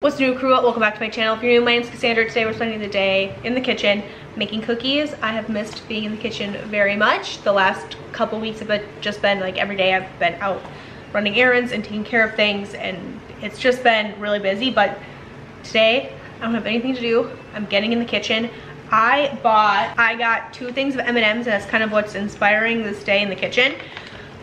What's new, crew? Welcome back to my channel. If you're new, my name's Cassandra. Today we're spending the day in the kitchen making cookies. I have missed being in the kitchen very much. The last couple weeks have just been like every day I've been out running errands and taking care of things, and it's just been really busy. But today I don't have anything to do. I'm getting in the kitchen. I got 2 things of M&Ms, and that's kind of what's inspiring this day in the kitchen.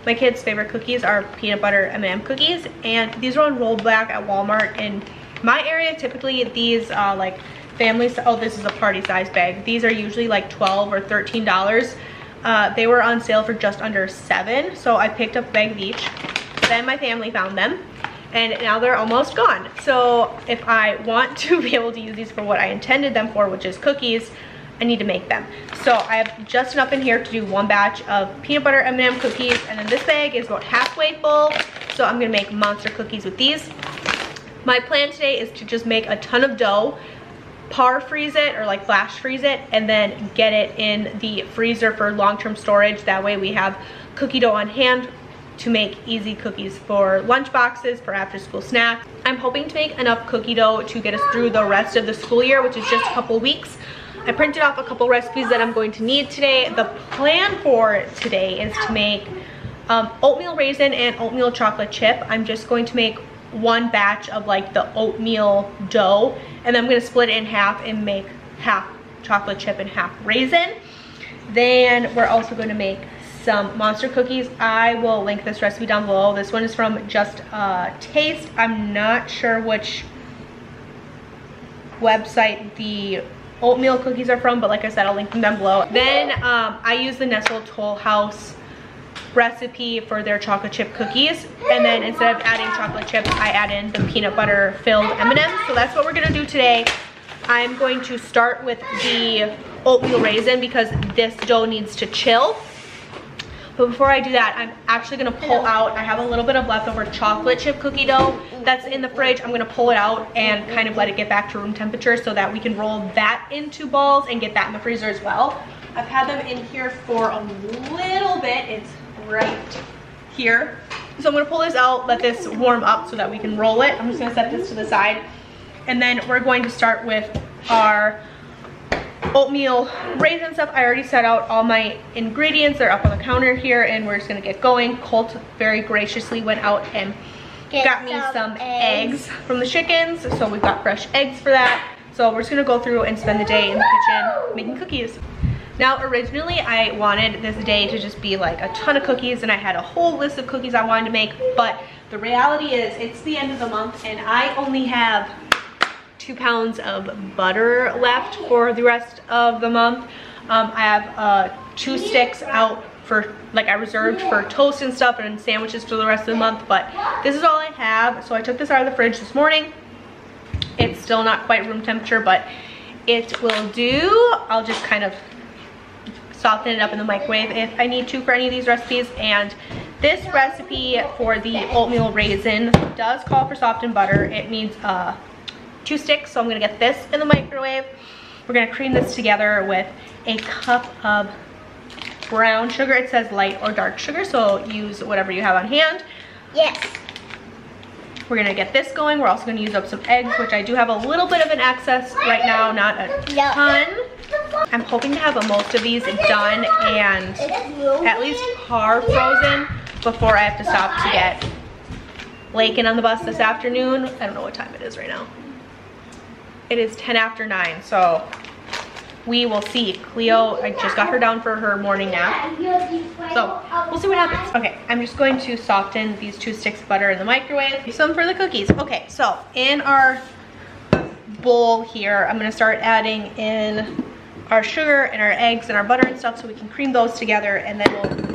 My kids' favorite cookies are peanut butter M&M cookies, and these are on rollback at Walmart. And my area, typically these like family, oh, this is a party size bag. These are usually like $12 or $13. They were on sale for just under $7, so I picked up a bag of each. Then my family found them, and now they're almost gone. So if I want to be able to use these for what I intended them for, which is cookies, I need to make them. So I have just enough in here to do 1 batch of peanut butter M&M cookies, and then this bag is about halfway full, so I'm gonna make monster cookies with these. My plan today is to just make a ton of dough, par freeze it or like flash freeze it, and then get it in the freezer for long-term storage. That way we have cookie dough on hand to make easy cookies for lunch boxes, for after school snacks. I'm hoping to make enough cookie dough to get us through the rest of the school year, which is just a couple weeks. I printed off a couple recipes that I'm going to need today. The plan for today is to make oatmeal raisin and oatmeal chocolate chip. I'm just going to make 1 batch of like the oatmeal dough, and then I'm going to split it in half and make half chocolate chip and half raisin. Then we're also going to make some monster cookies. I will link this recipe down below. This one is from Just Taste. I'm not sure which website the oatmeal cookies are from, but like I said, I'll link them down below. Then I use the Nestle Tollhouse recipe for their chocolate chip cookies, and then instead of adding chocolate chips, I add in the peanut butter filled M&Ms. So that's what we're gonna do today. I'm going to start with the oatmeal raisin because this dough needs to chill. But before I do that, I'm actually gonna pull out, I have a little bit of leftover chocolate chip cookie dough that's in the fridge. I'm gonna pull it out and kind of let it get back to room temperature so that we can roll that into balls and get that in the freezer as well. I've had them in here for a little bit. It's right here. So I'm gonna pull this out, let this warm up so that we can roll it. I'm just gonna set this to the side. And then we're going to start with our oatmeal raisin stuff. I already set out all my ingredients. They're up on the counter here, and we're just gonna get going. Colt very graciously went out and got me some eggs from the chickens. So we've got fresh eggs for that. So we're just gonna go through and spend the day in the kitchen making cookies. Now, originally I wanted this day to just be like a ton of cookies, and I had a whole list of cookies I wanted to make, but the reality is it's the end of the month and I only have 2 pounds of butter left for the rest of the month. I have 2 sticks out for, like, I reserved for toast and stuff and sandwiches for the rest of the month, but this is all I have. So I took this out of the fridge this morning. It's still not quite room temperature, but it will do. I'll just kind of soften it up in the microwave if I need to for any of these recipes. And this recipe for the oatmeal raisin does call for softened butter. It needs 2 sticks, so I'm gonna get this in the microwave. We're gonna cream this together with a cup of brown sugar. It says light or dark sugar, so use whatever you have on hand. Yes. We're gonna get this going. We're also gonna use up some eggs, which I do have a little bit of an excess right now, not a ton. I'm hoping to have most of these done and at least par frozen before I have to stop to get Lakin on the bus this afternoon. I don't know what time it is right now. It is 10 after 9, so we will see. Cleo, I just got her down for her morning nap, so we'll see what happens. Okay, I'm just going to soften these 2 sticks of butter in the microwave. Some for the cookies. Okay, so in our bowl here, I'm gonna start adding in our sugar and our eggs and our butter and stuff so we can cream those together, and then we'll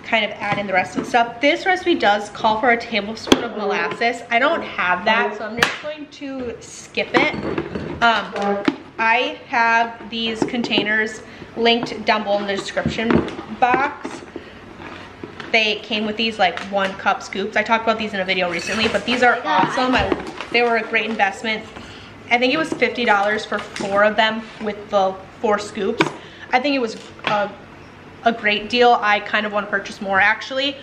kind of add in the rest of the stuff. This recipe does call for a tablespoon of molasses. I don't have that, so I'm just going to skip it. I have these containers linked down below in the description box. They came with these like 1 cup scoops. I talked about these in a video recently, but these are awesome. They were a great investment. I think it was $50 for 4 of them with the 4 scoops. I think it was a great deal. I kind of want to purchase more actually.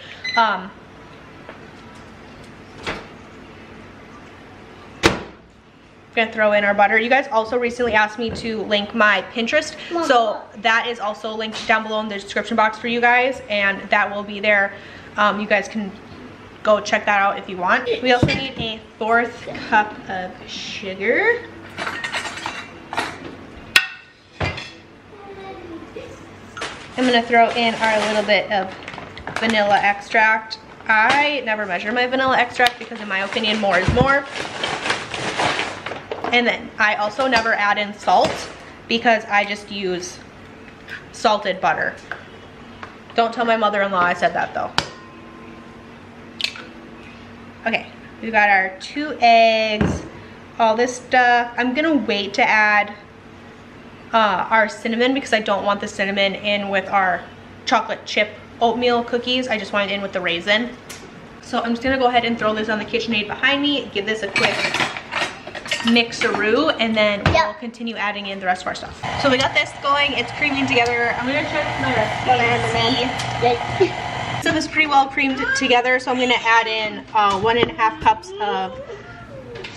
gonna throw in our butter. You guys also recently asked me to link my Pinterest, so that is also linked down below in the description box for you guys, and that will be there. You guys can go check that out if you want. We also need a 1/4 cup of sugar. I'm gonna throw in our little bit of vanilla extract. I never measure my vanilla extract because in my opinion more is more. And then I also never add in salt because I just use salted butter. Don't tell my mother-in-law I said that though. Okay, we got our 2 eggs, all this stuff. I'm gonna wait to add our cinnamon because I don't want the cinnamon in with our chocolate chip oatmeal cookies. I just want it in with the raisin. So I'm just gonna go ahead and throw this on the KitchenAid behind me, give this a quick mixeroo, and then we'll continue adding in the rest of our stuff. So we got this going, it's creaming together. I'm gonna check my recipe. So this is pretty well creamed together, so I'm gonna add in 1.5 cups of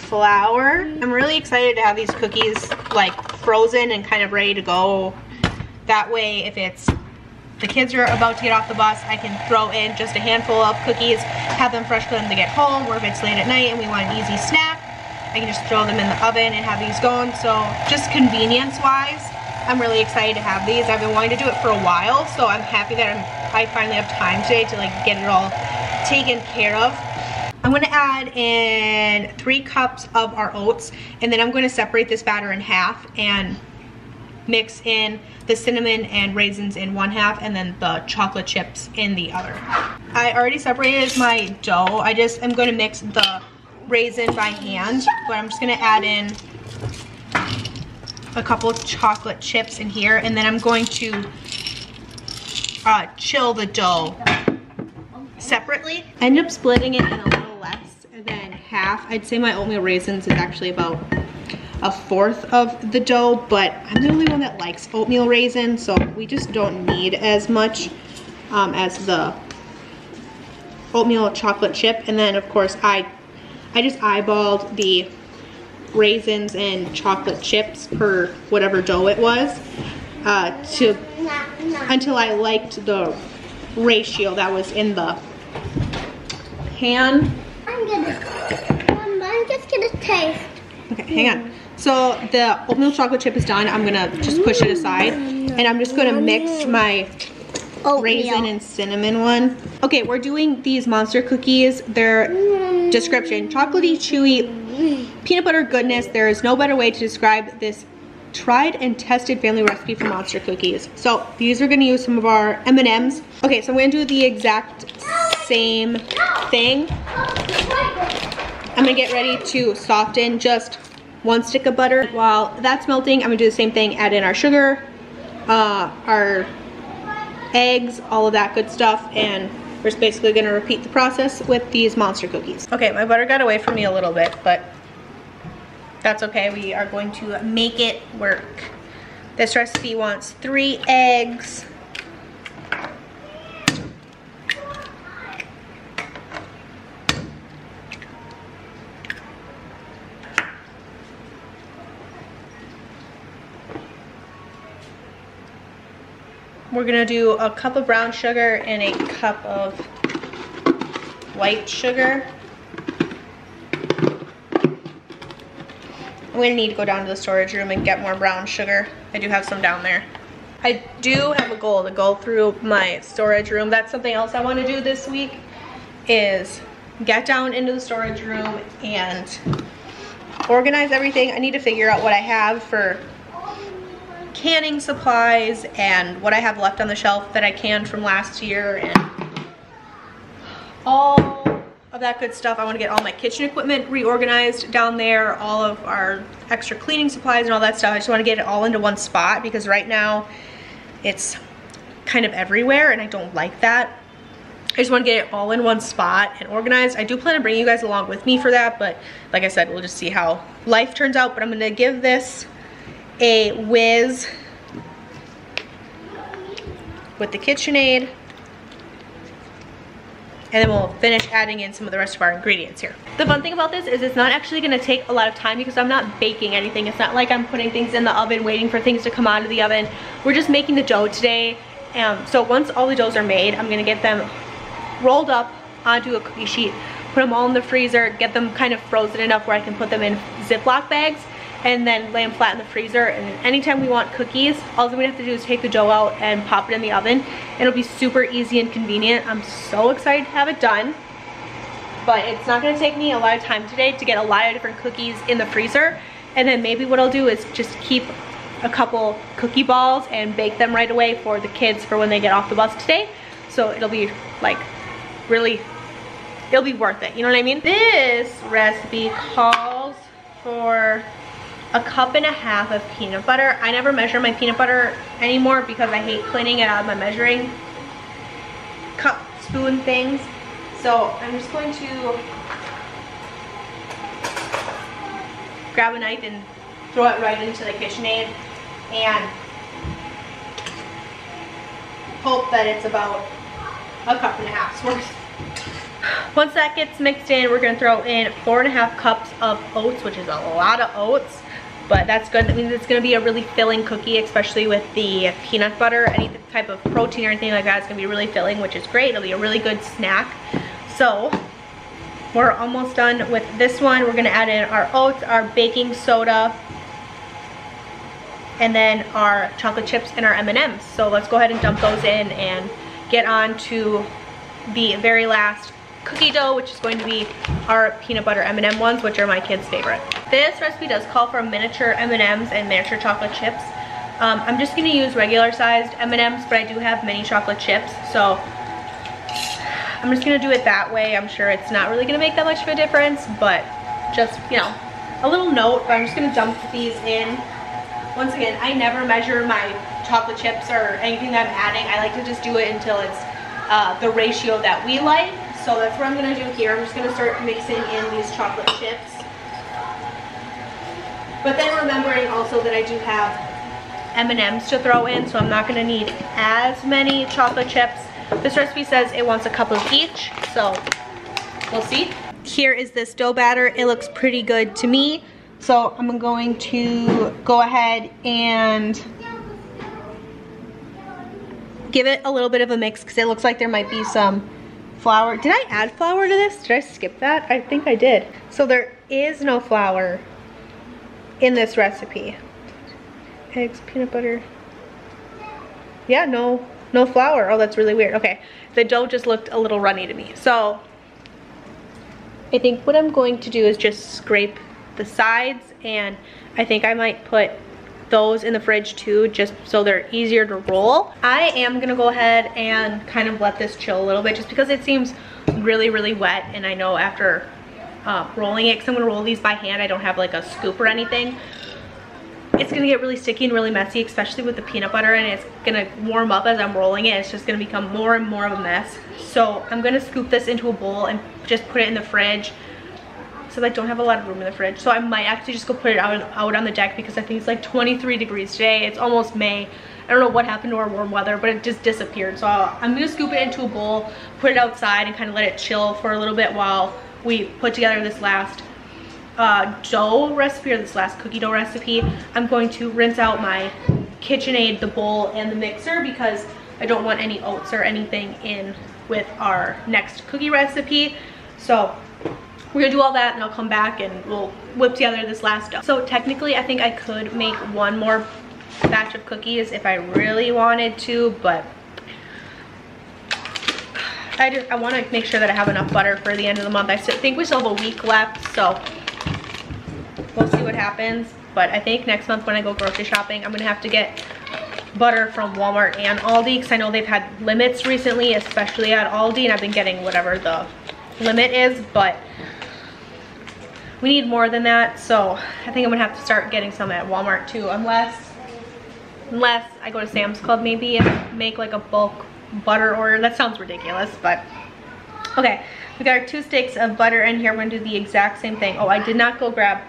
flour. I'm really excited to have these cookies like frozen and kind of ready to go. That way, if it's the kids are about to get off the bus, I can throw in just a handful of cookies, have them fresh for them to get home, or if it's late at night and we want an easy snack, I can just throw them in the oven and have these going. So just convenience wise, I'm really excited to have these. I've been wanting to do it for a while, so I'm happy that I finally have time today to like get it all taken care of. I'm gonna add in 3 cups of our oats, and then I'm gonna separate this batter in half and mix in the cinnamon and raisins in 1/2 and then the chocolate chips in the other. I already separated my dough. I just am gonna mix the raisin by hand, but I'm just gonna add in a couple of chocolate chips in here, and then I'm going to chill the dough separately. I ended up splitting it in a little less than half. I'd say my oatmeal raisins is actually about 1/4 of the dough, but I'm the only one that likes oatmeal raisins, so we just don't need as much as the oatmeal chocolate chip. And then of course I just eyeballed the raisins and chocolate chips per whatever dough it was until I liked the ratio that was in the pan. I'm just gonna taste. Okay, hang on. So the oatmeal chocolate chip is done. I'm gonna just push it aside, and I'm just gonna mix my raisin and cinnamon one. Okay, we're doing these monster cookies. Their description: chocolatey, chewy, peanut butter goodness. There is no better way to describe this tried and tested family recipe for monster cookies. So these are gonna use some of our M&Ms. Okay, so I'm gonna do the exact same thing. I'm gonna get ready to soften just 1 stick of butter. While that's melting, I'm gonna do the same thing, add in our sugar, our eggs, all of that good stuff, and we're just basically gonna repeat the process with these monster cookies. Okay, my butter got away from me a little bit, but that's okay. We are going to make it work. This recipe wants 3 eggs. We're gonna do a cup of brown sugar and a cup of white sugar. I'm gonna need to go down to the storage room and get more brown sugar. I do have some down there. I do have a goal to go through my storage room. That's something else I want to do this week, is get down into the storage room and organize everything. I need to figure out what I have for canning supplies and what I have left on the shelf that I canned from last year and all of that good stuff. I want to get all my kitchen equipment reorganized down there, all of our extra cleaning supplies and all that stuff. I just want to get it all into one spot because right now it's kind of everywhere and I don't like that. I just want to get it all in one spot and organized. I do plan on bringing you guys along with me for that, but like I said, we'll just see how life turns out. But I'm going to give this a whiz with the KitchenAid. and then we'll finish adding in some of the rest of our ingredients here. The fun thing about this is it's not actually gonna take a lot of time because I'm not baking anything. It's not like I'm putting things in the oven, waiting for things to come out of the oven. We're just making the dough today. So once all the doughs are made, I'm gonna get them rolled up onto a cookie sheet, put them all in the freezer, get them kind of frozen enough where I can put them in Ziploc bags, and then lay them flat in the freezer. And anytime we want cookies, all we have to do is take the dough out and pop it in the oven. It'll be super easy and convenient. I'm so excited to have it done. But it's not gonna take me a lot of time today to get a lot of different cookies in the freezer. And then maybe what I'll do is just keep a couple cookie balls and bake them right away for the kids for when they get off the bus today. So it'll be like really, it'll be worth it, you know what I mean? This recipe calls for 1.5 cups of peanut butter. I never measure my peanut butter anymore because I hate cleaning it out of my measuring cup, spoon things. So I'm just going to grab a knife and throw it right into the KitchenAid and hope that it's about 1.5 cups worth. Once that gets mixed in, we're gonna throw in 4.5 cups of oats, which is a lot of oats. But that's good. That means it's going to be a really filling cookie, especially with the peanut butter. Any type of protein or anything like that is going to be really filling, which is great. It'll be a really good snack. So we're almost done with this one. We're going to add in our oats, our baking soda, and then our chocolate chips and our M&Ms. So let's go ahead and dump those in and get on to the very last cookie dough, which is going to be our peanut butter M&M ones, which are my kids' favorite. This recipe does call for miniature M&Ms and miniature chocolate chips. I'm just going to use regular sized M&Ms, but I do have mini chocolate chips, so I'm just going to do it that way. I'm sure it's not really going to make that much of a difference, but just, you know, a little note. But I'm just going to dump these in. Once again, I never measure my chocolate chips or anything that I'm adding. I like to just do it until it's the ratio that we like. So that's what I'm going to do here. I'm just going to start mixing in these chocolate chips. But then remembering also that I do have M&Ms to throw in, so I'm not going to need as many chocolate chips. This recipe says it wants a cup of each, so we'll see. Here is this dough batter. It looks pretty good to me. So I'm going to go ahead and give it a little bit of a mix because it looks like there might be some flour. Did I add flour to this? Did I skip that? I think I did. So there is no flour in this recipe. Eggs, peanut butter. Yeah, no flour. Oh, that's really weird. Okay, the dough just looked a little runny to me. So I think what I'm going to do is just scrape the sides, and I think I might put those in the fridge too, just so they're easier to roll. I am gonna go ahead and kind of let this chill a little bit just because it seems really, really wet, and I know after rolling it, because I'm gonna roll these by hand, I don't have like a scoop or anything, it's gonna get really sticky and really messy, especially with the peanut butter, and it's gonna warm up as I'm rolling it. It's just gonna become more and more of a mess. So I'm gonna scoop this into a bowl and just put it in the fridge, so I don't have a lot of room in the fridge. So I might actually just go put it out on the deck because I think it's like 23 degrees today. It's almost May. I don't know what happened to our warm weather, but it just disappeared. So I'm gonna scoop it into a bowl, put it outside, and kind of let it chill for a little bit while we put together this last dough recipe, or this last cookie dough recipe. I'm going to rinse out my KitchenAid, the bowl, and the mixer because I don't want any oats or anything in with our next cookie recipe. So we're gonna do all that and I'll come back and we'll whip together this last dough. So technically I think I could make one more batch of cookies if I really wanted to, but I want to make sure that I have enough butter for the end of the month. I think we still have a week left, so we'll see what happens. But I think next month when I go grocery shopping, I'm gonna have to get butter from Walmart and Aldi because I know they've had limits recently, especially at Aldi, and I've been getting whatever the limit is, but we need more than that. So I think I'm gonna have to start getting some at Walmart too, unless I go to Sam's Club maybe and make like a bulk butter order. That sounds ridiculous, but okay. We got our 2 sticks of butter in here. We're gonna do the exact same thing. Oh, I did not go grab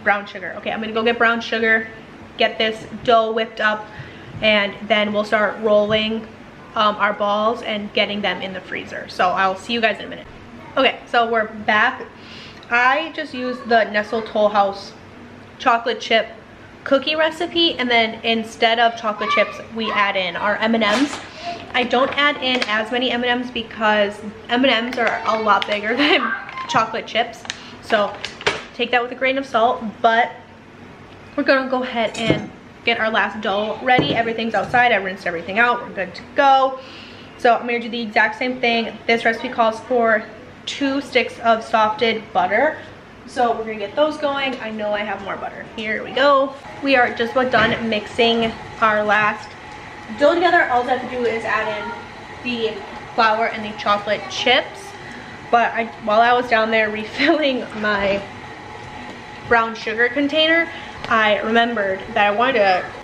brown sugar. Okay, I'm gonna go get brown sugar, get this dough whipped up, and then we'll start rolling our balls and getting them in the freezer. So I'll see you guys in a minute. Okay, so we're back. I just used the Nestle Tollhouse chocolate chip cookie recipe, and then instead of chocolate chips, we add in our M&Ms. I don't add in as many M&Ms because M&Ms are a lot bigger than chocolate chips. So take that with a grain of salt, but we're gonna go ahead and get our last dough ready. Everything's outside. I rinsed everything out. We're good to go. So I'm gonna do the exact same thing. This recipe calls for 2 sticks of softened butter. So we're gonna get those going. I know I have more butter. Here we go. We are just about done mixing our last dough together. All I have to do is add in the flour and the chocolate chips. But while I was down there refilling my brown sugar container, I remembered that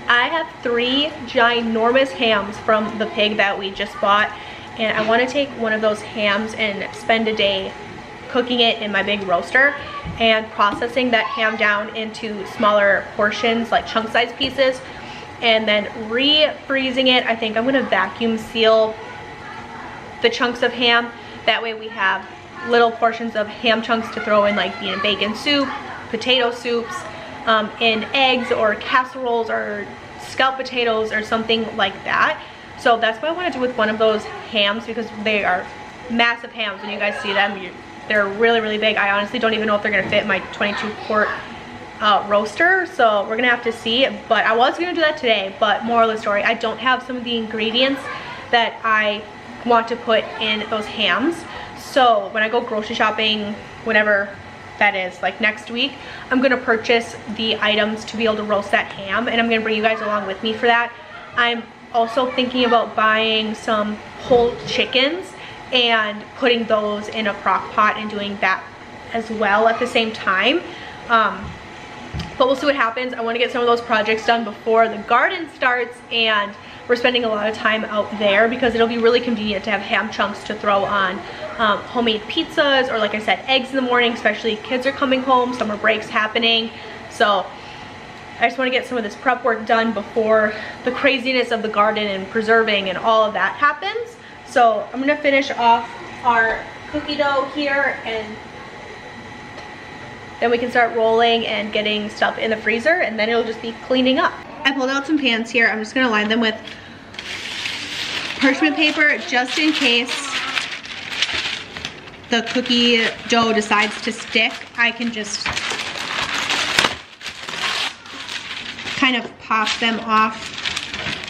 I have 3 ginormous hams from the pig that we just bought, and I want to take one of those hams and spend a day cooking it in my big roaster and processing that ham down into smaller portions, like chunk size pieces, and then refreezing it. I think I'm going to vacuum seal the chunks of ham. That way we have little portions of ham chunks to throw in like bean and bacon soup, potato soups, in eggs or casseroles or scalloped potatoes or something like that. So that's what I want to do with one of those hams, because they are massive hams. When you guys see them, they're really, really big. I honestly don't even know if they're going to fit in my 22-quart roaster, so we're going to have to see. But I was going to do that today, but moral of the story, I don't have some of the ingredients that I want to put in those hams. So when I go grocery shopping, whenever that is, like next week, I'm gonna purchase the items to be able to roast that ham, and I'm gonna bring you guys along with me for that. I'm also thinking about buying some whole chickens and putting those in a crock pot and doing that as well at the same time. But we'll see what happens. I want to get some of those projects done before the garden starts, and we're spending a lot of time out there because it'll be really convenient to have ham chunks to throw on homemade pizzas, or like I said, eggs in the morning, especially kids are coming home, summer breaks happening. So I just want to get some of this prep work done before the craziness of the garden and preserving and all of that happens. So I'm going to finish off our cookie dough here, and then we can start rolling and getting stuff in the freezer, and then it'll just be cleaning up. I pulled out some pans here. I'm just going to line them with parchment paper just in case the cookie dough decides to stick. I can just kind of pop them off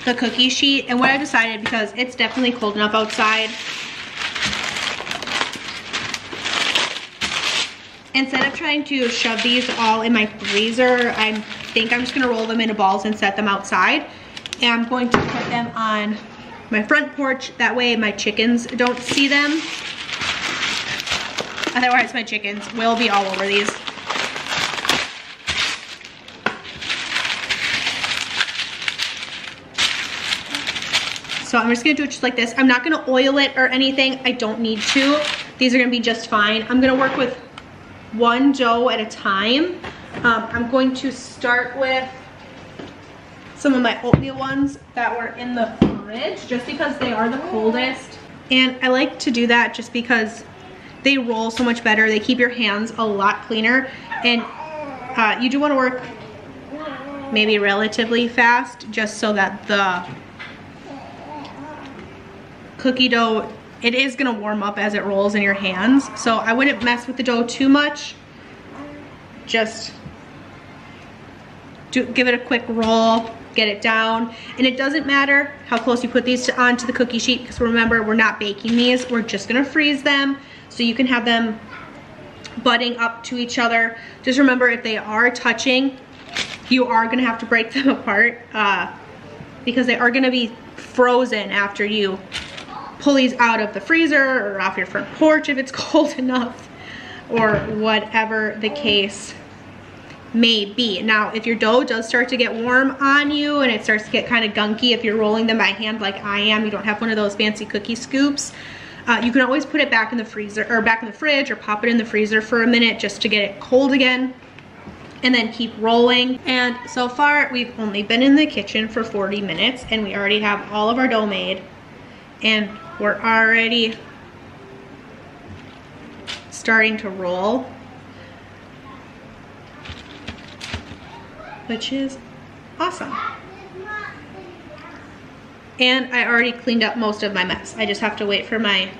the cookie sheet. And what I decided, because it's definitely cold enough outside, instead of trying to shove these all in my freezer, I think I'm just gonna roll them into balls and set them outside. And I'm going to put them on my front porch. That way my chickens don't see them. Otherwise my chickens will be all over these. So I'm just gonna do it just like this. I'm not gonna oil it or anything. I don't need to. These are gonna be just fine. I'm gonna work with one dough at a time. I'm going to start with some of my oatmeal ones that were in the fridge, just because they are the coldest. And I like to do that just because they roll so much better. They keep your hands a lot cleaner. And you do want to work maybe relatively fast, just so that the cookie dough, it is gonna warm up as it rolls in your hands. So I wouldn't mess with the dough too much. Just give it a quick roll, get it down. And it doesn't matter how close you put these onto the cookie sheet, because remember, we're not baking these, we're just gonna freeze them. So you can have them butting up to each other. Just remember, if they are touching, you are gonna have to break them apart because they are gonna be frozen after you pull these out of the freezer or off your front porch if it's cold enough, or whatever the case may be. Now, if your dough does start to get warm on you and it starts to get kind of gunky, if you're rolling them by hand like I am, you don't have one of those fancy cookie scoops, you can always put it back in the freezer, or back in the fridge, or pop it in the freezer for a minute just to get it cold again, and then keep rolling. And so far we've only been in the kitchen for 40 minutes and we already have all of our dough made. and we're already starting to roll, which is awesome. And I already cleaned up most of my mess. I just have to wait for my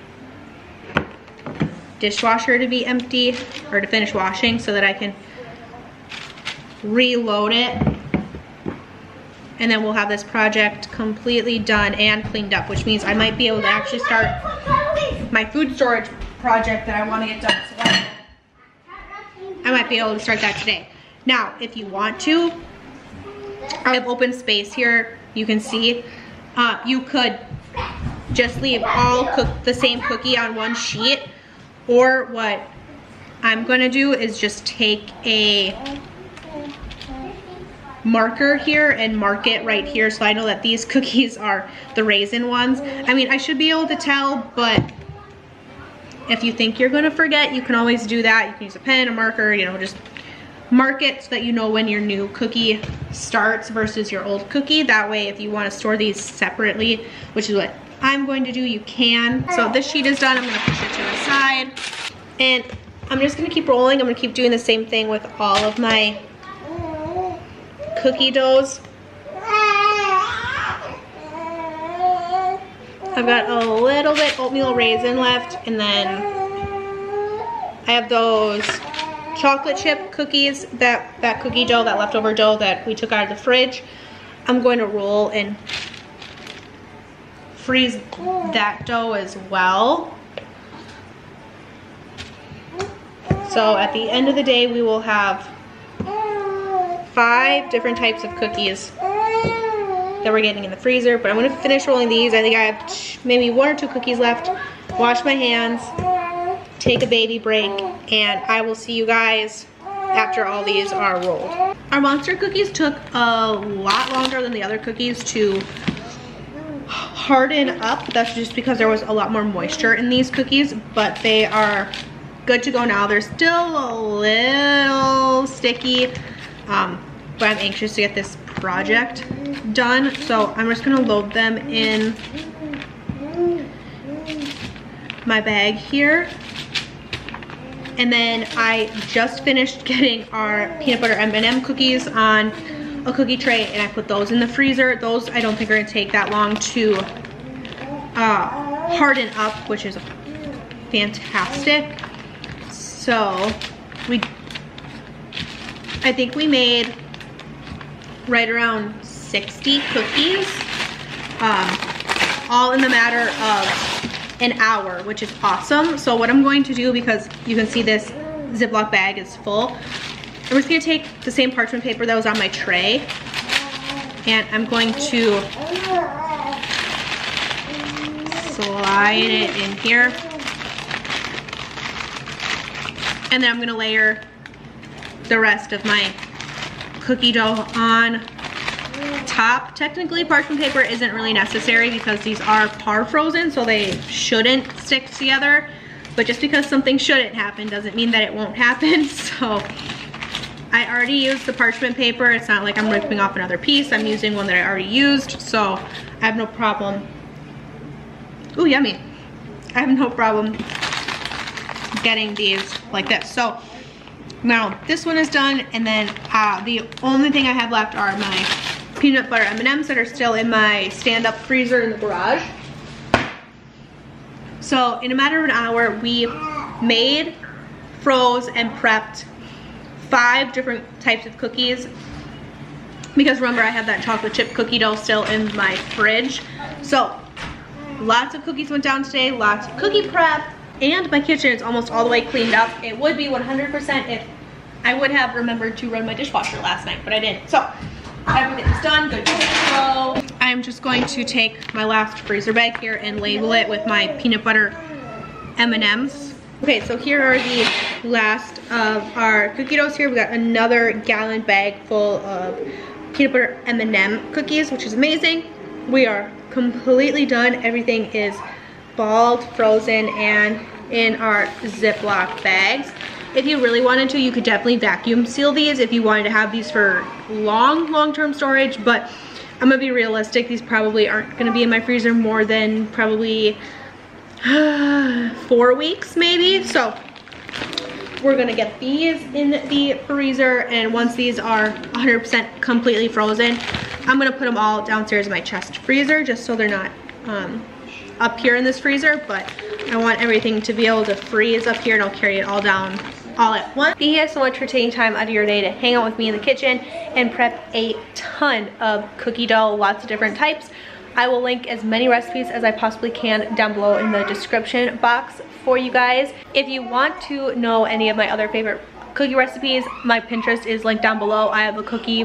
dishwasher to be empty, or to finish washing, so that I can reload it. And then we'll have this project completely done and cleaned up, which means I might be able to actually start my food storage project that I want to get done. So I might be able to start that today. Now, if you want to, I have open space here. You can see, you could just leave all the same cookie on one sheet, or what I'm gonna do is just take a marker here and mark it right here, so I know that these cookies are the raisin ones. I mean, I should be able to tell, but if you think you're gonna forget, you can always do that. You can use a pen, a marker, you know, just mark it so that you know when your new cookie starts versus your old cookie. That way, if you want to store these separately, which is what I'm going to do, you can. So this sheet is done. I'm gonna push it to the side, and I'm just gonna keep rolling. I'm gonna keep doing the same thing with all of my cookie doughs. I've got a little bit oatmeal raisin left, and then I have those chocolate chip cookies, that cookie dough, that leftover dough that we took out of the fridge. I'm going to roll and freeze that dough as well. So at the end of the day, we will have 5 different types of cookies that we're getting in the freezer. But I'm gonna finish rolling these. I think I have maybe 1 or 2 cookies left. Wash my hands, take a baby break, and I will see you guys after all these are rolled. Our monster cookies took a lot longer than the other cookies to harden up. That's just because there was a lot more moisture in these cookies, but they are good to go now. They're still a little sticky, but I'm anxious to get this project done. So I'm just gonna load them in my bag here. And then I just finished getting our peanut butter M&M cookies on a cookie tray, and I put those in the freezer. Those I don't think are gonna take that long to harden up, which is fantastic. So I think we made right around 60 cookies, all in the matter of an hour, which is awesome. So what I'm going to do, because you can see this Ziploc bag is full, I'm just gonna take the same parchment paper that was on my tray, and I'm going to slide it in here, and then I'm gonna layer the rest of my cookie dough on top. Technically, parchment paper isn't really necessary because these are par frozen, so they shouldn't stick together. But just because something shouldn't happen doesn't mean that it won't happen. So I already used the parchment paper. It's not like I'm ripping off another piece. I'm using one that I already used, so I have no problem. Ooh, yummy. I have no problem getting these like this. So now this one is done, and then the only thing I have left are my peanut butter M&Ms that are still in my stand-up freezer in the garage. So in a matter of an hour, we made, froze, and prepped 5 different types of cookies, because remember, I have that chocolate chip cookie dough still in my fridge. So lots of cookies went down today, lots of cookie prep, and my kitchen is almost all the way cleaned up. It would be 100% if I would have remembered to run my dishwasher last night, but I didn't. So everything's done, good to go. I'm just going to take my last freezer bag here and label it with my peanut butter M&Ms. Okay, so here are the last of our cookie doughs here. We got another gallon bag full of peanut butter M&M cookies, which is amazing. We are completely done. Everything is balled, frozen, and in our Ziploc bags. If you really wanted to, you could definitely vacuum seal these if you wanted to have these for long-term storage, but I'm gonna be realistic, these probably aren't gonna be in my freezer more than probably 4 weeks maybe. So we're gonna get these in the freezer, and once these are 100% completely frozen, I'm gonna put them all downstairs in my chest freezer just so they're not up here in this freezer, but I want everything to be able to freeze up here, and I'll carry it all down all at once. Thank you guys so much for taking time out of your day to hang out with me in the kitchen and prep a ton of cookie dough, lots of different types. I will link as many recipes as I possibly can down below in the description box for you guys. If you want to know any of my other favorite cookie recipes, my Pinterest is linked down below. I have a cookie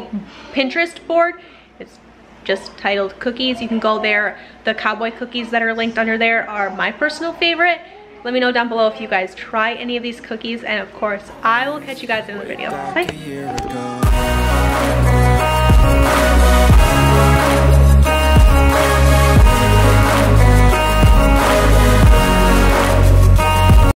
Pinterest board. It's just titled cookies. You can go there. The cowboy cookies that are linked under there are my personal favorite. Let me know down below if you guys try any of these cookies, and of course I will catch you guys in the video. Bye.